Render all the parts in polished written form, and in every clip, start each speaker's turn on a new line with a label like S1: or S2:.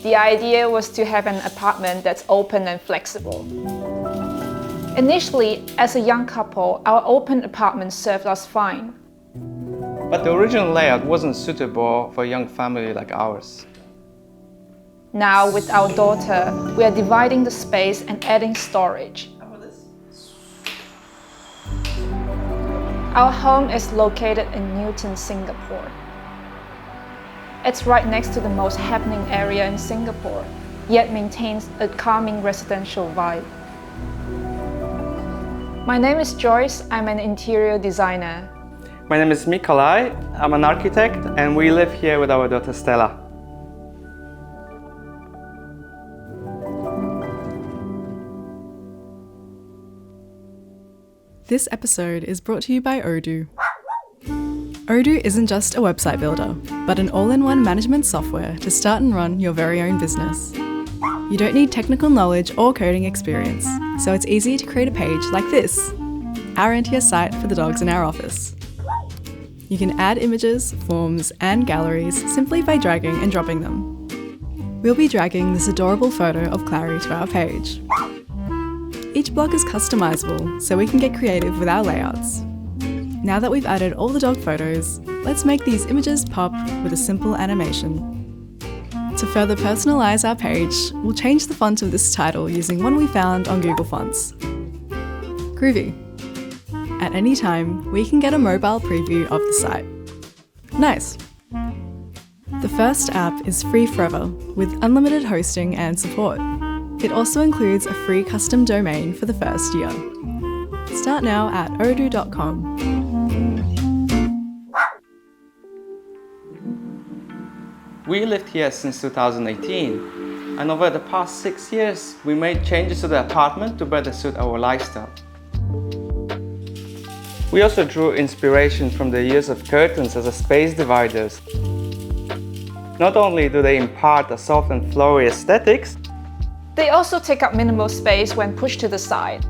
S1: The idea was to have an apartment that's open and flexible. Initially, as a young couple, our open apartment served us fine.
S2: But the original layout wasn't suitable for a young family like ours.
S1: Now, with our daughter, we are dividing the space and adding storage. Our home is located in Newton, Singapore. It's right next to the most happening area in Singapore, yet maintains a calming residential vibe. My name is Joyce. I'm an interior designer.
S2: My name is Mikolaj. I'm an architect, and we live here with our daughter Stella.
S3: This episode is brought to you by Odoo. Odoo isn't just a website builder, but an all-in-one management software to start and run your very own business. You don't need technical knowledge or coding experience, so it's easy to create a page like this, our NTS site for the dogs in our office. You can add images, forms, and galleries simply by dragging and dropping them. We'll be dragging this adorable photo of Clary to our page. Each block is customizable, so we can get creative with our layouts. Now that we've added all the dog photos, let's make these images pop with a simple animation. To further personalize our page, we'll change the font of this title using one we found on Google Fonts. Groovy. At any time, we can get a mobile preview of the site. Nice. The first app is free forever, with unlimited hosting and support. It also includes a free custom domain for the first year. Start now at odoo.com.
S2: We lived here since 2018, and over the past 6 years, we made changes to the apartment to better suit our lifestyle. We also drew inspiration from the use of curtains as a space dividers. Not only do they impart a soft and flowy aesthetics,
S1: they also take up minimal space when pushed to the side.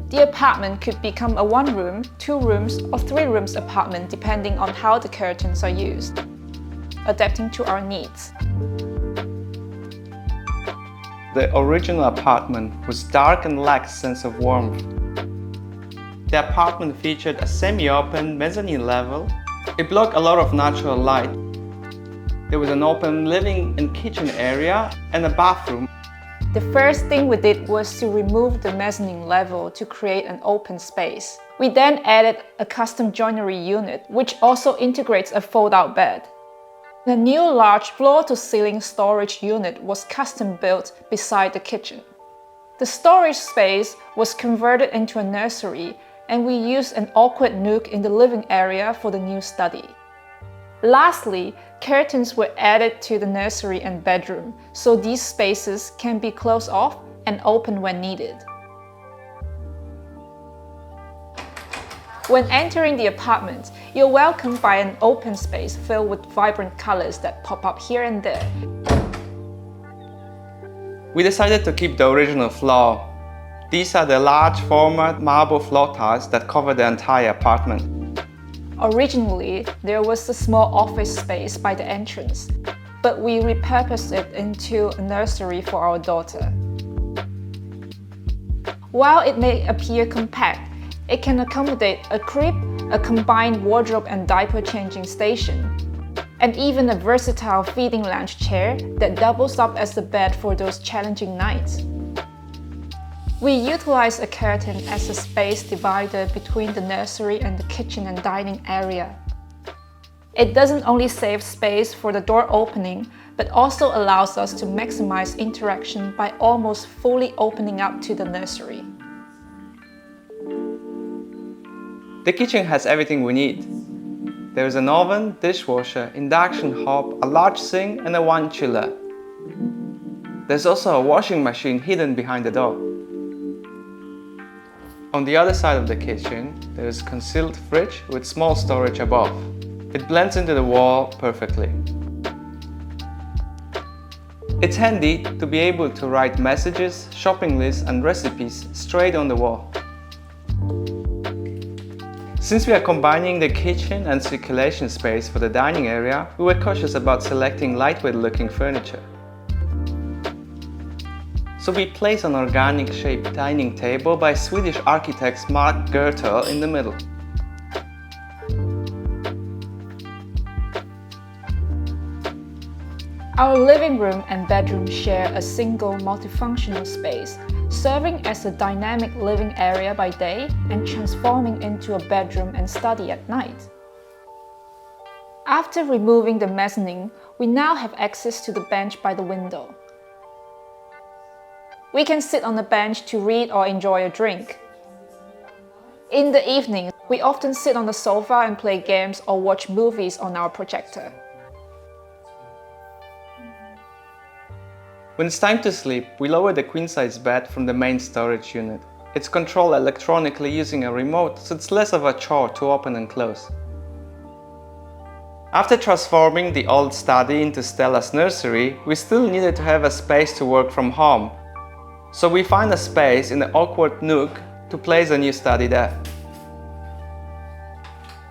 S1: The apartment could become a 1-room, 2 rooms, or 3 rooms apartment depending on how the curtains are used, adapting to our needs.
S2: The original apartment was dark and lacked a sense of warmth. The apartment featured a semi-open mezzanine level. It blocked a lot of natural light. There was an open living and kitchen area and a bathroom.
S1: The first thing we did was to remove the mezzanine level to create an open space. We then added a custom joinery unit, which also integrates a fold-out bed. The new large floor-to-ceiling storage unit was custom built beside the kitchen. The storage space was converted into a nursery, and we used an awkward nook in the living area for the new study. Lastly, curtains were added to the nursery and bedroom, so these spaces can be closed off and open when needed. When entering the apartment, you're welcomed by an open space filled with vibrant colors that pop up here and there.
S2: We decided to keep the original floor. These are the large format marble floor tiles that cover the entire apartment.
S1: Originally, there was a small office space by the entrance, but we repurposed it into a nursery for our daughter. While it may appear compact, it can accommodate a crib, a combined wardrobe and diaper changing station, and even a versatile feeding lounge chair that doubles up as the bed for those challenging nights. We utilize a curtain as a space divider between the nursery and the kitchen and dining area. It doesn't only save space for the door opening, but also allows us to maximize interaction by almost fully opening up to the nursery.
S2: The kitchen has everything we need. There is an oven, dishwasher, induction hob, a large sink and a wine chiller. There's also a washing machine hidden behind the door. On the other side of the kitchen, there is a concealed fridge with small storage above. It blends into the wall perfectly. It's handy to be able to write messages, shopping lists and recipes straight on the wall. Since we are combining the kitchen and circulation space for the dining area, we were cautious about selecting lightweight-looking furniture. So we placed an organic-shaped dining table by Swedish architect Mark Gertel in the middle.
S1: Our living room and bedroom share a single multifunctional space, serving as a dynamic living area by day and transforming into a bedroom and study at night. After removing the mezzanine, we now have access to the bench by the window. We can sit on the bench to read or enjoy a drink. In the evening, we often sit on the sofa and play games or watch movies on our projector.
S2: When it's time to sleep, we lower the queen-size bed from the main storage unit. It's controlled electronically using a remote, so it's less of a chore to open and close. After transforming the old study into Stella's nursery, we still needed to have a space to work from home. So we find a space in the awkward nook to place a new study there.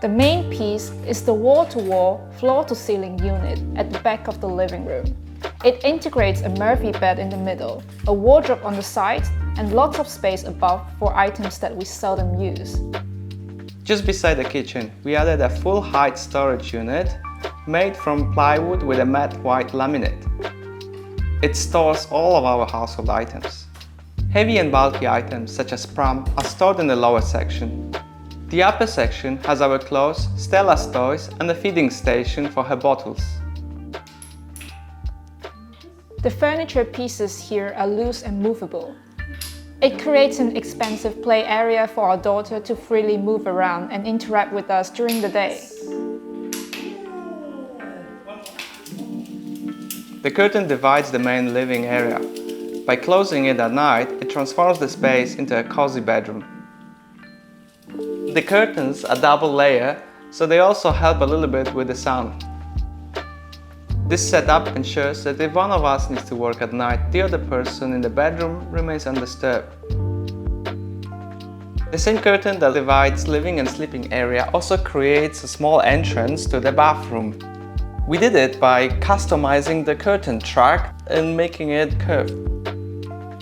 S1: The main piece is the wall-to-wall, floor-to-ceiling unit at the back of the living room. It integrates a Murphy bed in the middle, a wardrobe on the sides, and lots of space above for items that we seldom use.
S2: Just beside the kitchen, we added a full-height storage unit made from plywood with a matte white laminate. It stores all of our household items. Heavy and bulky items such as pram are stored in the lower section. The upper section has our clothes, Stella's toys, and a feeding station for her bottles.
S1: The furniture pieces here are loose and movable. It creates an expansive play area for our daughter to freely move around and interact with us during the day.
S2: The curtain divides the main living area. By closing it at night, it transforms the space into a cozy bedroom. The curtains are double layer, so they also help a little bit with the sound. This setup ensures that if one of us needs to work at night, the other person in the bedroom remains undisturbed. The same curtain that divides living and sleeping area also creates a small entrance to the bathroom. We did it by customizing the curtain track and making it curved.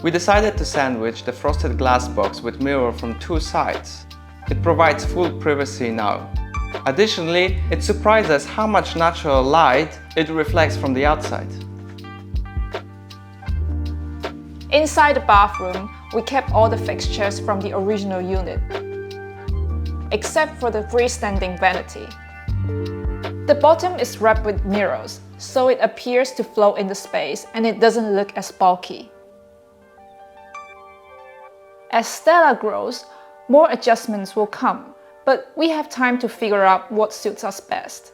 S2: We decided to sandwich the frosted glass box with mirror from two sides. It provides full privacy now. Additionally, it surprised us how much natural light it reflects from the outside.
S1: Inside the bathroom, we kept all the fixtures from the original unit, except for the freestanding vanity. The bottom is wrapped with mirrors, so it appears to float in the space and it doesn't look as bulky. As Stella grows, more adjustments will come, but we have time to figure out what suits us best.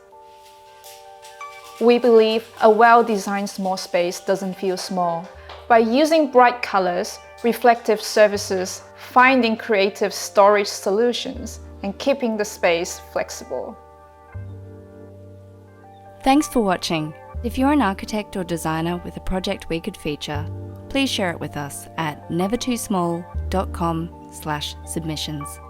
S1: We believe a well-designed small space doesn't feel small. By using bright colors, reflective surfaces, finding creative storage solutions, and keeping the space flexible.
S4: Thanks for watching. If you're an architect or designer with a project we could feature, please share it with us at nevertoosmall.com/submissions.